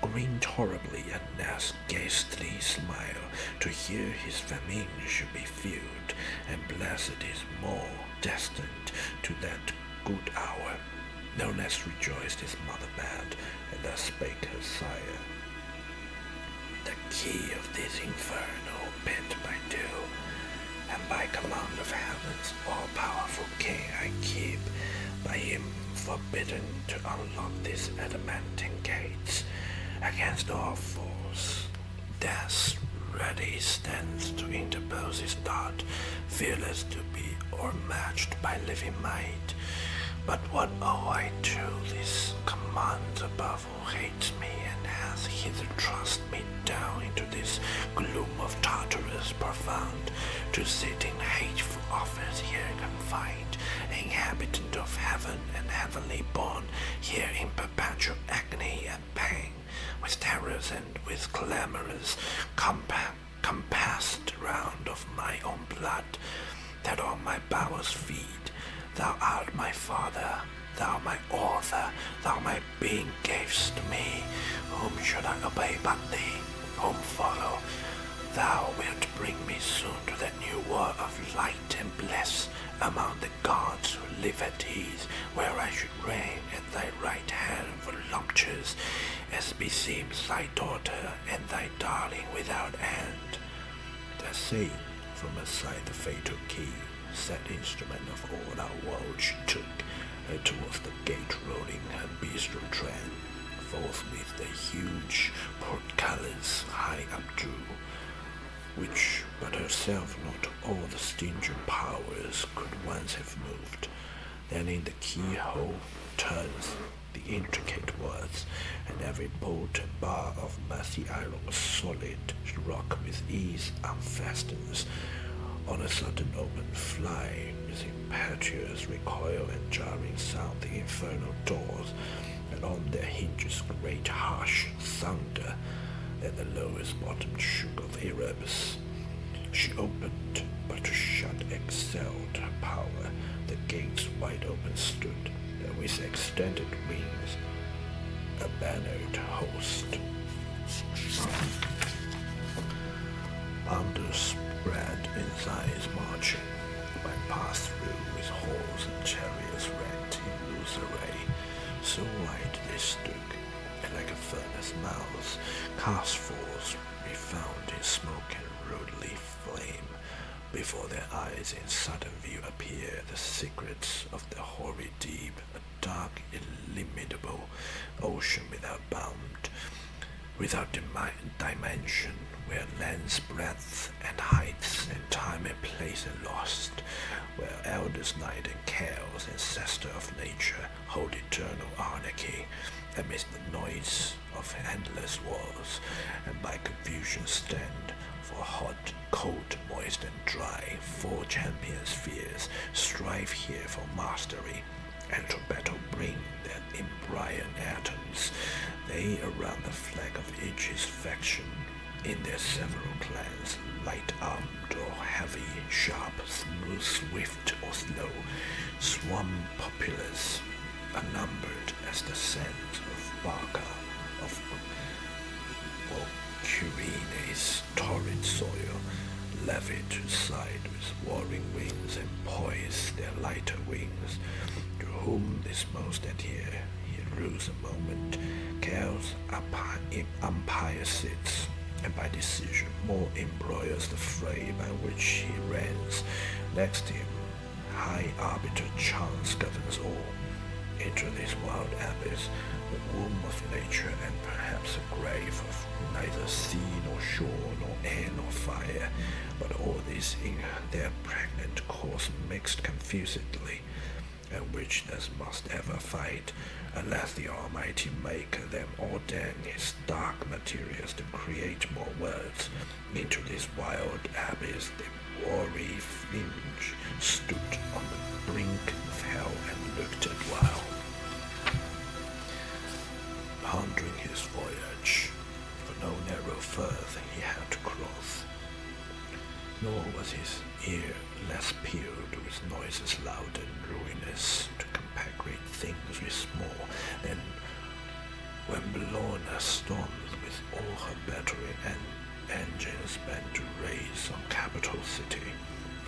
grinned horribly, and Death's ghastly smile, to hear his famine should be filled, and blessed is more destined to that good hour. No less rejoiced his mother bad, and thus spake her sire. The key of this infernal pit by do, and by command of heaven's all-powerful king I keep, by him forbidden to unlock these adamantine gates, against all force, death's ready stands to interpose his dart, fearless to be o'ermatched by living might. But what owe I to these commands above who hates me and has hither thrust me down into this gloom of Tartarus profound, to sit in hateful office here confined, inhabitant of heaven and heavenly born, here in perpetual agony and pain, with terrors and with clamors compassed round of my own blood, that on my bowels feed. Thou art my Father, thou my author, thou my being gavest to me. Whom should I obey but thee? Whom follow? Thou wilt bring me soon to that new world of light and bliss, among the gods who live at ease, where I should reign at thy right hand voluptuous, as beseems thy daughter and thy darling without end. Thus saying, from aside the fatal key, sad instrument of all our world she took her towards the gate, rolling her bistro train. Forthwith the huge portcullis high updrew, which but herself not all the stingent powers could once have moved. Then in the keyhole turns the intricate words, and every bolt and bar of massy iron was solid, rock with ease unfastens. On a sudden open fly, with impetuous recoil and jarring sound, the infernal doors, and on their hinges great harsh thunder, that the lowest bottom shook of Erebus. She opened, but to shut excelled her power. The gates wide open stood, and with extended wings, a bannered host. Underspread in size marching, might pass through with halls and chariots ranked in loose array. So wide they stood, and like a furnace mouth, cast forth, refound in smoke and rudely flame. Before their eyes in sudden view appear the secrets of the hoary deep, a dark, illimitable ocean without bound, without dimension, where length, breadth, and heights, and time and place are lost, where eldest night and chaos, ancestor of nature, hold eternal anarchy, amidst the noise of endless wars, and by confusion stand, for hot, cold, moist, and dry, four champions fierce, strive here for mastery, and to battle bring their embryon atoms. They around the flag of each his faction, in their several clans, light-armed or heavy, sharp, smooth, swift or slow, swarm populace, unnumbered as the sands of Barca, of Curine's torrid soil, levied to side with warring wings and poise their lighter wings, to whom this most adhere. He rules a moment, chaos umpire sits, and by decision more embroils the fray by which he reigns. Next him, high arbiter chance governs all. Into this wild abyss, the womb of nature, and perhaps a grave of neither sea nor shore, nor air nor fire, but all these in their pregnant course mixed confusedly, and which thus must ever fight, unless the Almighty Maker them ordain his dark materials to create more words. Into this wild abyss the wary flinch stood on the brink of hell and looked at while, pondering his voyage, for no narrow firth he had to cross, nor was his ear less peeled with noises loud and ruinous, to compare great things with small, than when Bellona storms with all her battery and engines bent to raise some capital city,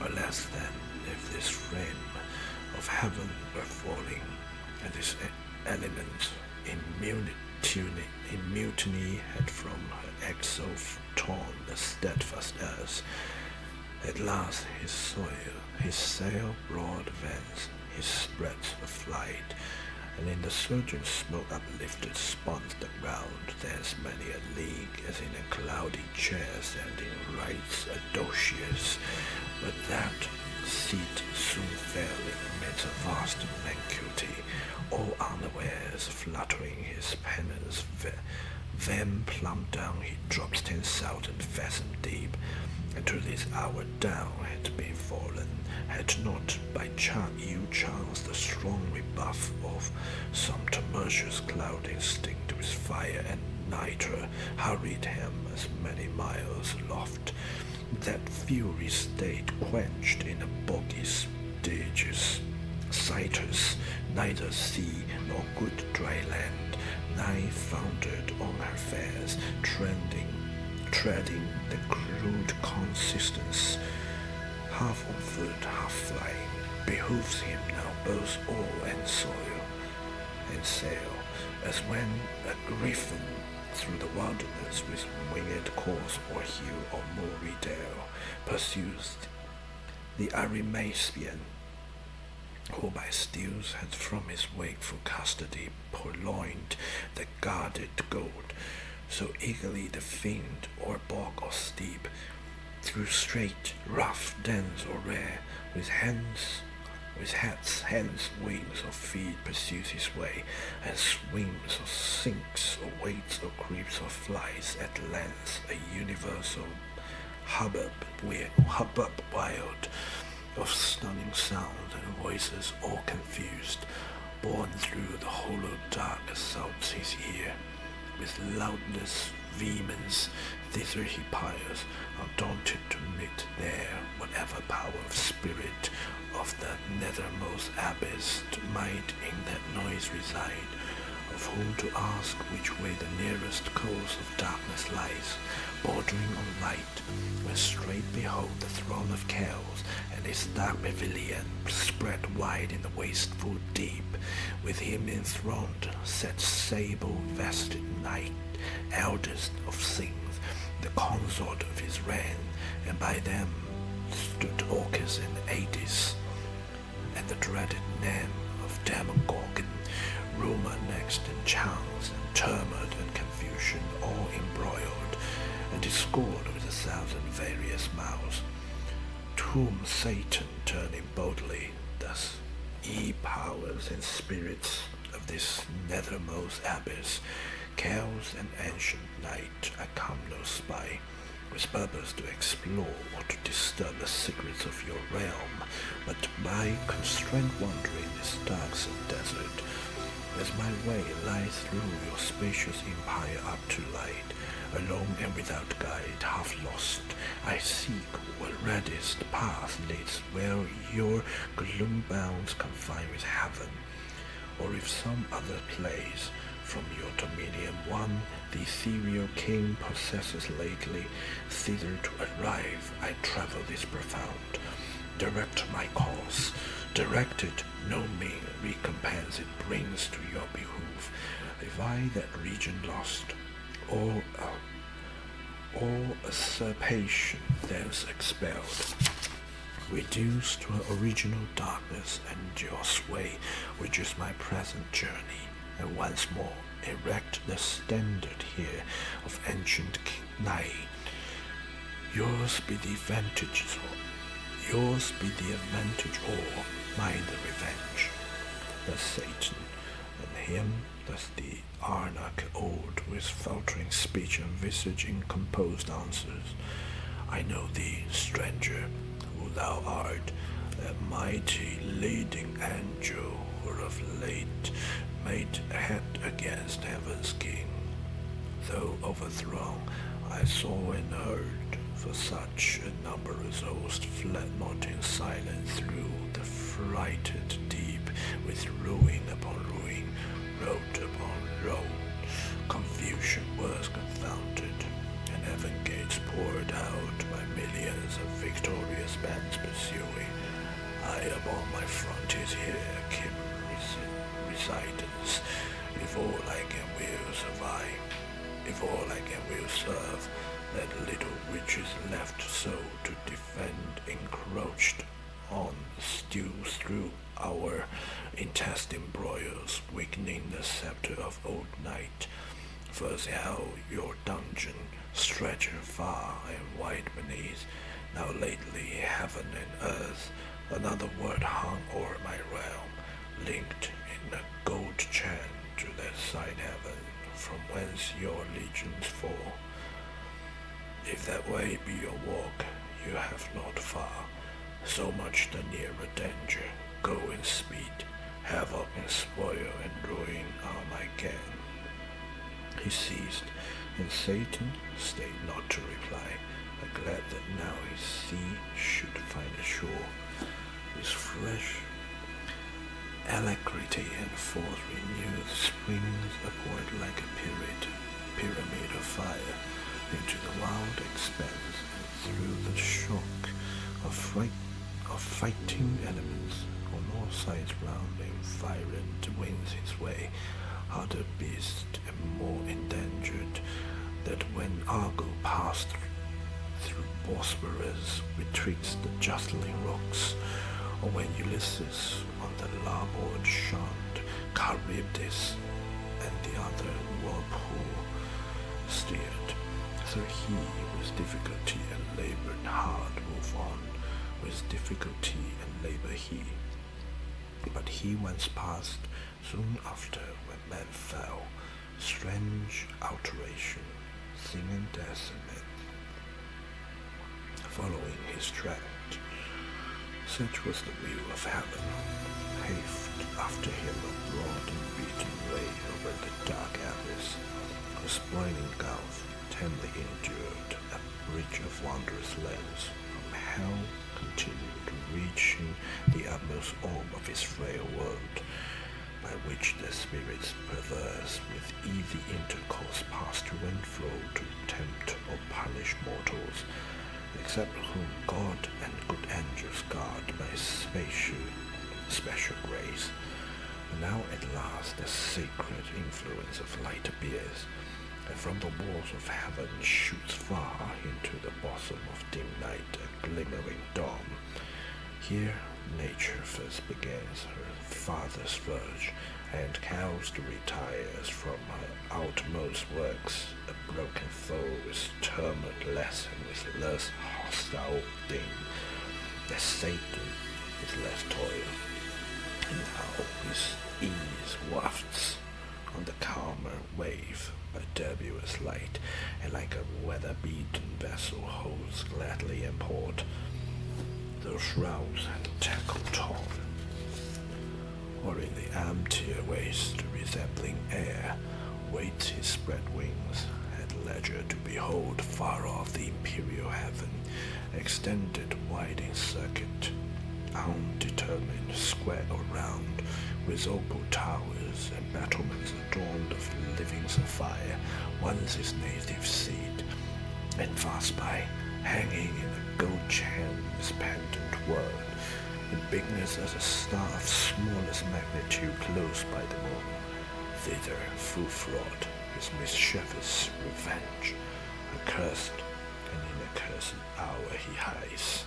or less than if this frame of heaven were falling, and this element in mutiny had from her exo torn the steadfast earth. At last his sail broad advanced, his breadth of flight, and in the surging smoke uplifted spun the ground, thence many a league, as in a cloudy chair standing rites adocious, but that seat soon failing amidst a vast vacuity, all unawares fluttering his pennons, then plumb down he drops 10,000 fathom deep, and to this hour down had been fallen, had not by chance the strong rebuff of some tumultuous cloud instinct with fire and nitre hurried him as many miles aloft. That fury stayed quenched in a boggy stages, sightless, neither sea nor good dry land, nigh foundered on her fares, treading the crude consistence, half on foot, half flying, behooves him now both oar and soil and sail, as when a griffin through the wilderness with winged course or hill or moory dale pursues the Arimaspian, who by steals had from his wakeful custody purloined the guarded gold, so eagerly the fiend, or bog or steep, through straight, rough dens or rare, with hats, hands, wings, or feet pursues his way, and swims or sinks, or waits or creeps or flies, at length a universal hubbub wild, of stunning sounds and voices all confused, borne through the hollow dark assaults his ear. With loudness, vehemence, thither he piles, undaunted to meet there whatever power of spirit of the nethermost abyss might in that noise reside, of whom to ask which way the nearest coast of darkness lies, bordering on light, when straight behold the throne of chaos, and its dark pavilion spread wide in the wasteful deep, with him enthroned sat sable-vested night, eldest of things, the consort of his reign, and by them stood Orcus and Hades, and the dreaded name of Demogorgon, rumor next and chance and tumult and confusion all embroiled, and discord with 1,000 various mouths, to whom Satan turning boldly thus, ye powers and spirits of this nethermost abyss, chaos and ancient night, I come no spy, with purpose to explore or to disturb the secrets of your realm, but by constrained wandering this darksome desert, as my way lies through your spacious empire up to light, alone and without guide, half lost, I seek what reddest path leads where your gloom bounds confine with heaven, or if some other place from your dominion one the ethereal king possesses lately, thither to arrive I travel this profound. Direct my course, directed no mean recompense it brings to your behoof, if I that region lost, or usurpation thence expelled, reduced to an original darkness, and your sway, which is my present journey, and once more erect the standard here of ancient night. Yours be the advantage, or mine the revenge. Thus Satan, and him thus the Arnak old, with faltering speech and visage in composed answers. I know thee, stranger, who thou art, a mighty leading angel, who of late made head against heaven's king. Though overthrown, I saw and heard, for such a numberless host fled not in silence through the frighted deep, with ruin upon ruin, road upon road. Confusion was confounded, and heaven gates poured out by millions of victorious bands pursuing. I upon my frontiers here keep residence, if all I can will survive, if all I can will serve, that little which is left so to defend encroached on steals through our intestine broils, weakening the scepter of old night. First hell, your dungeon, stretching far and wide beneath, now lately heaven and earth, another word hung o'er my realm, linked in a gold chain to that side heaven, from whence your legions fall. If that way be your walk, you have not far, so much the nearer danger. Go in speed, havoc and spoil and ruin are my gain. He ceased, and Satan stayed not to reply, but glad that now his sea should find a shore, with fresh alacrity and force renewed springs upward like a pyramid of fire, into the wild expanse, and through the shock of fighting elements on all sides round him, violent wins his way, harder beast and more endangered, that when Argo passed through Bosporus betwixt the jostling rocks, or when Ulysses on the larboard shunned Charybdis and the other whirlpool steered, so he with difficulty and labored hard move on, with difficulty and labor he. But he once passed soon after when men fell, strange alteration, sin and desolate, following his track. Such was the will of heaven, paved after him a broad and beaten way over the dark abyss, whose boiling gulf tamely endured a bridge of wondrous lands, from hell continued, reaching the utmost orb of his frail world, by which the spirits perverse with easy intercourse pass to and fro to tempt or punish mortals, except whom God and good angels guard by special grace. And now at last the sacred influence of light appears, and from the walls of heaven shoots far into the bosom of dim night a glimmering dawn. Here nature first begins her farthest verge, and cowsed retires from her outmost works, a broken foe is termed less and with less hostile thing, as Satan with less toil, and now his ease wafts on the calmer wave by turbulous light, and like a weather-beaten vessel holds gladly in port those shrouds and tackle torn, or in the emptier waste resembling air, waits his spread wings at leisure to behold far off the imperial heaven, extended wide in circuit, undetermined, square or round, with opal towers and battlements adorned of living sapphire, once his native seat, and fast by, hanging in a gold chain his pendant world, in bigness as a star of smallest magnitude close by the moon, thither full-fraught his mischievous revenge, accursed, and in a cursed hour he hies.